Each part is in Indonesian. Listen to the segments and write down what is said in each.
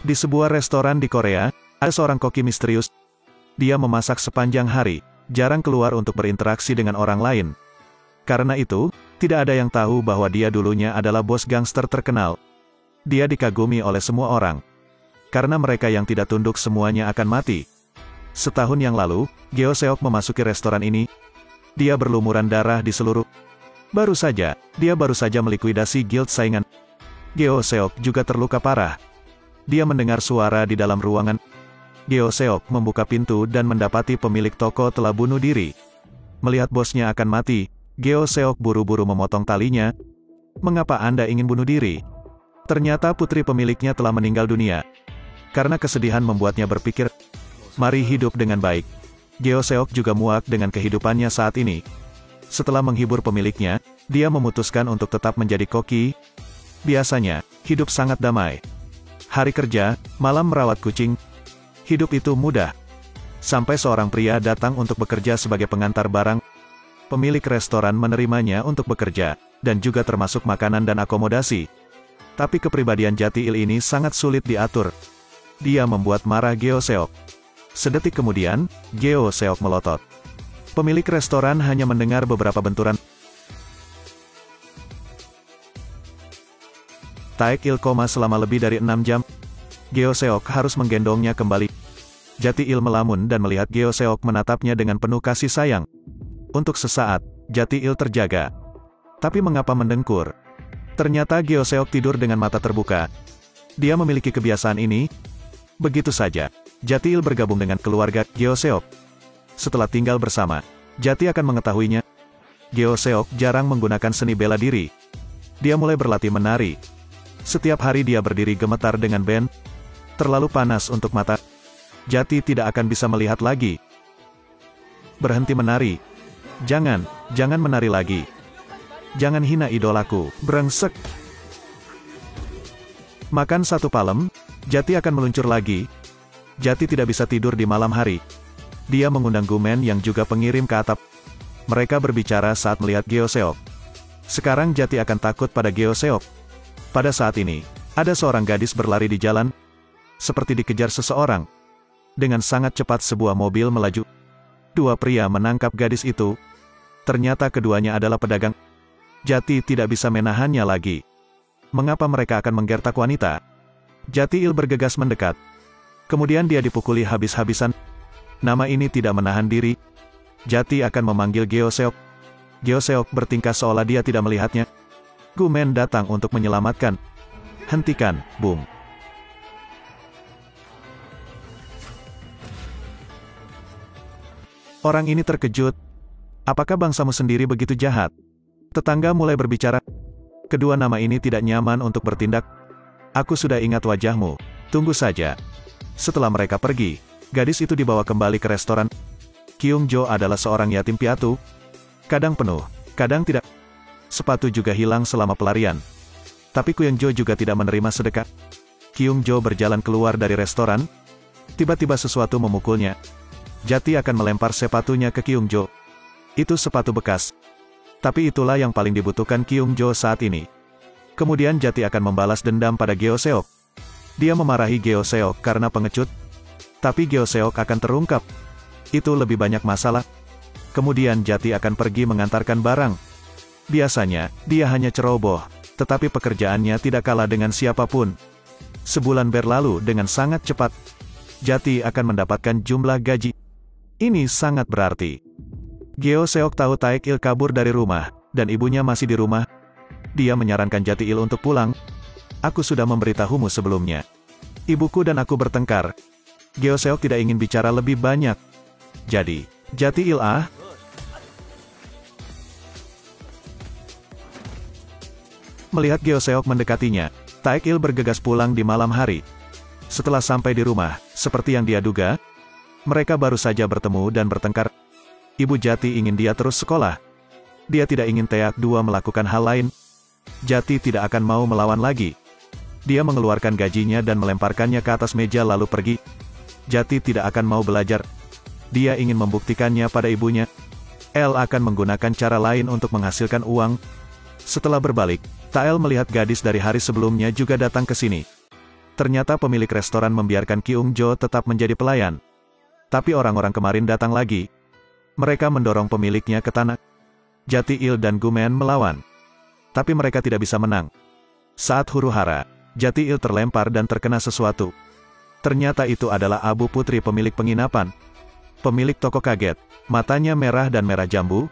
Di sebuah restoran di Korea, ada seorang koki misterius. Dia memasak sepanjang hari, jarang keluar untuk berinteraksi dengan orang lain. Karena itu, tidak ada yang tahu bahwa dia dulunya adalah bos gangster terkenal. Dia dikagumi oleh semua orang. Karena mereka yang tidak tunduk semuanya akan mati. Setahun yang lalu, Geo Seok memasuki restoran ini. Dia berlumuran darah di seluruh. Baru saja melikuidasi guild saingan. Geo Seok juga terluka parah. Dia mendengar suara di dalam ruangan. Geo Seok membuka pintu dan mendapati pemilik toko telah bunuh diri. Melihat bosnya akan mati, Geo Seok buru-buru memotong talinya. Mengapa Anda ingin bunuh diri? Ternyata putri pemiliknya telah meninggal dunia. Karena kesedihan membuatnya berpikir, mari hidup dengan baik. Geo Seok juga muak dengan kehidupannya saat ini. Setelah menghibur pemiliknya, dia memutuskan untuk tetap menjadi koki. Biasanya, hidup sangat damai. Hari kerja, malam merawat kucing. Hidup itu mudah. Sampai seorang pria datang untuk bekerja sebagai pengantar barang. Pemilik restoran menerimanya untuk bekerja, dan juga termasuk makanan dan akomodasi. Tapi kepribadian Jati-il ini sangat sulit diatur. Dia membuat marah Geo Seok. Sedetik kemudian, Geo Seok melotot. Pemilik restoran hanya mendengar beberapa benturan. Taek-il koma selama lebih dari 6 jam. Geo Seok harus menggendongnya kembali. Jati-il melamun dan melihat Geo Seok menatapnya dengan penuh kasih sayang. Untuk sesaat, Jati-il terjaga. Tapi mengapa mendengkur? Ternyata Geo Seok tidur dengan mata terbuka. Dia memiliki kebiasaan ini. Begitu saja, Jati-il bergabung dengan keluarga Geo Seok. Setelah tinggal bersama, Jati akan mengetahuinya. Geo Seok jarang menggunakan seni bela diri. Dia mulai berlatih menari. Setiap hari dia berdiri gemetar dengan band. Terlalu panas untuk mata. Jati tidak akan bisa melihat lagi. Berhenti menari. Jangan menari lagi. Jangan hina idolaku, brengsek. Makan satu palem, Jati akan meluncur lagi. Jati tidak bisa tidur di malam hari. Dia mengundang Gumen yang juga pengirim ke atap. Mereka berbicara saat melihat Geo Seok. Sekarang Jati akan takut pada Geo Seok. Pada saat ini, ada seorang gadis berlari di jalan. Seperti dikejar seseorang. Dengan sangat cepat sebuah mobil melaju. Dua pria menangkap gadis itu. Ternyata keduanya adalah pedagang. Jati tidak bisa menahannya lagi. Mengapa mereka akan menggertak wanita? Jati-il bergegas mendekat. Kemudian dia dipukuli habis-habisan. Nama ini tidak menahan diri. Jati akan memanggil Geo Seok. Geo Seok bertingkah seolah dia tidak melihatnya. Gumen datang untuk menyelamatkan. Hentikan, boom. Orang ini terkejut. Apakah bangsamu sendiri begitu jahat? Tetangga mulai berbicara. Kedua nama ini tidak nyaman untuk bertindak. Aku sudah ingat wajahmu. Tunggu saja. Setelah mereka pergi, gadis itu dibawa kembali ke restoran. Kyung Jo adalah seorang yatim piatu. Kadang penuh, kadang tidak. Sepatu juga hilang selama pelarian. Tapi Kyung Jo juga tidak menerima sedekah. Kyung Jo berjalan keluar dari restoran. Tiba-tiba sesuatu memukulnya. Jati akan melempar sepatunya ke Kyung Jo. Itu sepatu bekas. Tapi itulah yang paling dibutuhkan Kyung Jo saat ini. Kemudian Jati akan membalas dendam pada Geo Seok. Dia memarahi Geo Seok karena pengecut. Tapi Geo Seok akan terungkap. Itu lebih banyak masalah. Kemudian Jati akan pergi mengantarkan barang. Biasanya, dia hanya ceroboh. Tetapi pekerjaannya tidak kalah dengan siapapun. Sebulan berlalu dengan sangat cepat. Jati akan mendapatkan jumlah gaji. Ini sangat berarti. Geo Seok tahu Taek-il kabur dari rumah, dan ibunya masih di rumah. Dia menyarankan Jati-il untuk pulang. Aku sudah memberitahumu sebelumnya. Ibuku dan aku bertengkar. Geo Seok tidak ingin bicara lebih banyak. Jadi, Jati-il Melihat Geo Seok mendekatinya, Taek-il bergegas pulang di malam hari. Setelah sampai di rumah, seperti yang dia duga, mereka baru saja bertemu dan bertengkar. Ibu Jati ingin dia terus sekolah. Dia tidak ingin Taek-2 melakukan hal lain. Jati tidak akan mau melawan lagi. Dia mengeluarkan gajinya dan melemparkannya ke atas meja lalu pergi. Jati tidak akan mau belajar. Dia ingin membuktikannya pada ibunya. El akan menggunakan cara lain untuk menghasilkan uang. Setelah berbalik, Tael melihat gadis dari hari sebelumnya juga datang ke sini. Ternyata pemilik restoran membiarkan Kyung Jo tetap menjadi pelayan. Tapi orang-orang kemarin datang lagi. Mereka mendorong pemiliknya ke tanah. Jati-il dan Gumen melawan. Tapi mereka tidak bisa menang. Saat huru-hara, Jati-il terlempar dan terkena sesuatu. Ternyata itu adalah Abu Putri pemilik penginapan. Pemilik toko kaget, matanya merah dan merah jambu.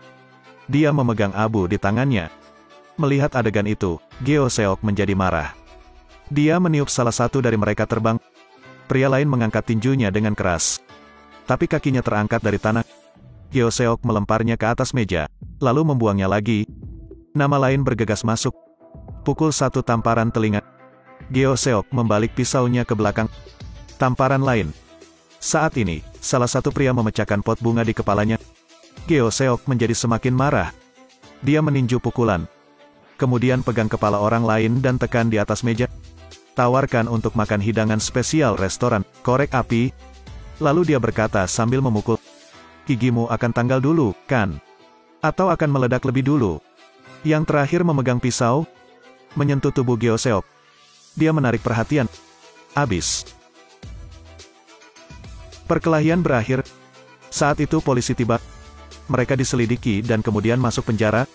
Dia memegang Abu di tangannya. Melihat adegan itu, Geo Seok menjadi marah. Dia meniup salah satu dari mereka terbang. Pria lain mengangkat tinjunya dengan keras. Tapi kakinya terangkat dari tanah. Geo Seok melemparnya ke atas meja, lalu membuangnya lagi. Nama lain bergegas masuk. Pukul satu tamparan telinga. Geo Seok membalik pisaunya ke belakang. Tamparan lain. Saat ini, salah satu pria memecahkan pot bunga di kepalanya. Geo Seok menjadi semakin marah. Dia meninju pukulan. Kemudian pegang kepala orang lain dan tekan di atas meja. Tawarkan untuk makan hidangan spesial restoran, korek api. Lalu dia berkata sambil memukul. Gigimu akan tanggal dulu, kan? Atau akan meledak lebih dulu? Yang terakhir memegang pisau, menyentuh tubuh Geo Seok. Dia menarik perhatian. Abis. Perkelahian berakhir. Saat itu polisi tiba. Mereka diselidiki dan kemudian masuk penjara.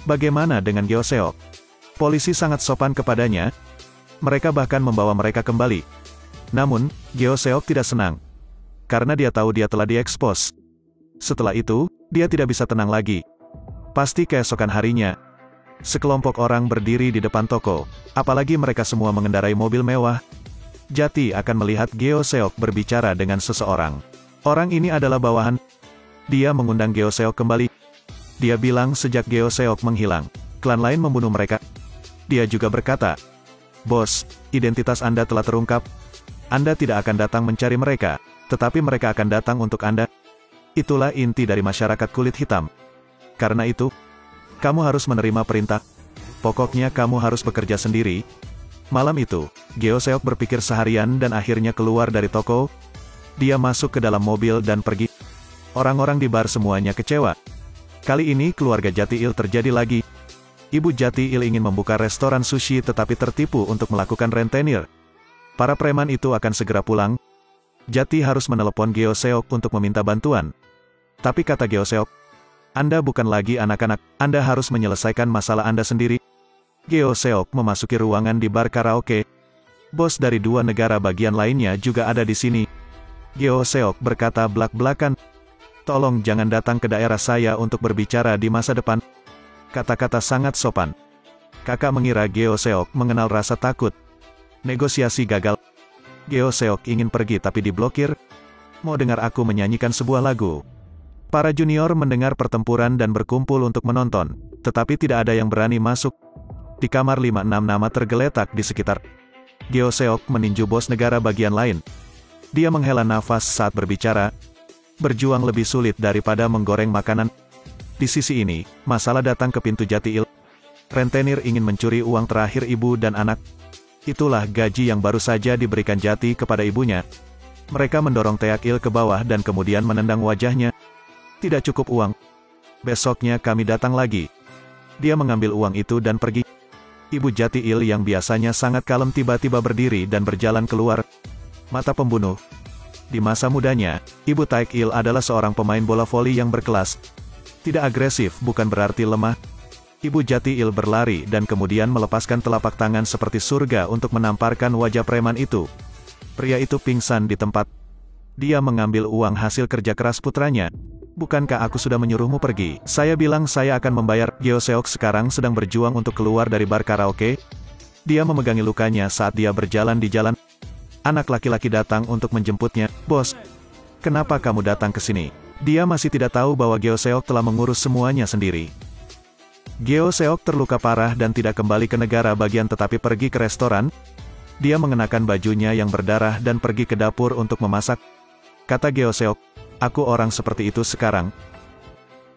Bagaimana dengan Geo Seok? Polisi sangat sopan kepadanya. Mereka bahkan membawa mereka kembali. Namun, Geo Seok tidak senang. Karena dia tahu dia telah diekspos. Setelah itu, dia tidak bisa tenang lagi. Pasti keesokan harinya, sekelompok orang berdiri di depan toko, apalagi mereka semua mengendarai mobil mewah. Jati akan melihat Geo Seok berbicara dengan seseorang. Orang ini adalah bawahan. Dia mengundang Geo Seok kembali. Dia bilang sejak Geo Seok menghilang, klan lain membunuh mereka. Dia juga berkata, Bos, identitas Anda telah terungkap. Anda tidak akan datang mencari mereka, tetapi mereka akan datang untuk Anda. Itulah inti dari masyarakat kulit hitam. Karena itu, kamu harus menerima perintah. Pokoknya kamu harus bekerja sendiri. Malam itu, Geo Seok berpikir seharian dan akhirnya keluar dari toko. Dia masuk ke dalam mobil dan pergi. Orang-orang di bar semuanya kecewa. Kali ini keluarga Jati-il terjadi lagi. Ibu Jati-il ingin membuka restoran sushi tetapi tertipu untuk melakukan rentenir. Para preman itu akan segera pulang. Jati harus menelepon Geo Seok untuk meminta bantuan. Tapi kata Geo Seok, Anda bukan lagi anak-anak, Anda harus menyelesaikan masalah Anda sendiri. Geo Seok memasuki ruangan di bar karaoke. Bos dari dua negara bagian lainnya juga ada di sini. Geo Seok berkata belak-belakan, tolong jangan datang ke daerah saya untuk berbicara di masa depan. Kata-kata sangat sopan. Kakak mengira Geo Seok mengenal rasa takut. Negosiasi gagal. Geo Seok ingin pergi tapi diblokir. Mau dengar aku menyanyikan sebuah lagu? Para junior mendengar pertempuran dan berkumpul untuk menonton, tetapi tidak ada yang berani masuk. Di kamar 5-6 nama tergeletak di sekitar. Geo Seok meninju bos negara bagian lain. Dia menghela nafas saat berbicara. Berjuang lebih sulit daripada menggoreng makanan. Di sisi ini, masalah datang ke pintu Jati-il. Rentenir ingin mencuri uang terakhir ibu dan anak. Itulah gaji yang baru saja diberikan Jati kepada ibunya. Mereka mendorong Taek-il ke bawah dan kemudian menendang wajahnya. Tidak cukup uang. Besoknya kami datang lagi. Dia mengambil uang itu dan pergi. Ibu Jati-il yang biasanya sangat kalem tiba-tiba berdiri dan berjalan keluar. Mata pembunuh. Di masa mudanya, Ibu Taek-il adalah seorang pemain bola voli yang berkelas. Tidak agresif bukan berarti lemah. Ibu Jati-il berlari dan kemudian melepaskan telapak tangan seperti surga untuk menamparkan wajah preman itu. Pria itu pingsan di tempat. Dia mengambil uang hasil kerja keras putranya. Bukankah aku sudah menyuruhmu pergi? Saya bilang saya akan membayar. Geo Seok sekarang sedang berjuang untuk keluar dari bar karaoke. Dia memegangi lukanya saat dia berjalan di jalan. Anak laki-laki datang untuk menjemputnya. Bos, kenapa kamu datang ke sini? Dia masih tidak tahu bahwa Geo Seok telah mengurus semuanya sendiri. Geo Seok terluka parah dan tidak kembali ke negara bagian tetapi pergi ke restoran. Dia mengenakan bajunya yang berdarah dan pergi ke dapur untuk memasak. Kata Geo Seok, aku orang seperti itu sekarang.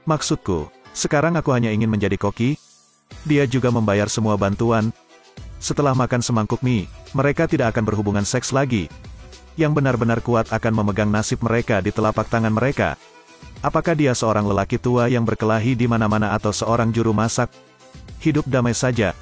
Maksudku, sekarang aku hanya ingin menjadi koki. Dia juga membayar semua bantuan. Setelah makan semangkuk mie, mereka tidak akan berhubungan seks lagi. Yang benar-benar kuat akan memegang nasib mereka di telapak tangan mereka. Apakah dia seorang lelaki tua yang berkelahi di mana-mana atau seorang juru masak? Hidup damai saja.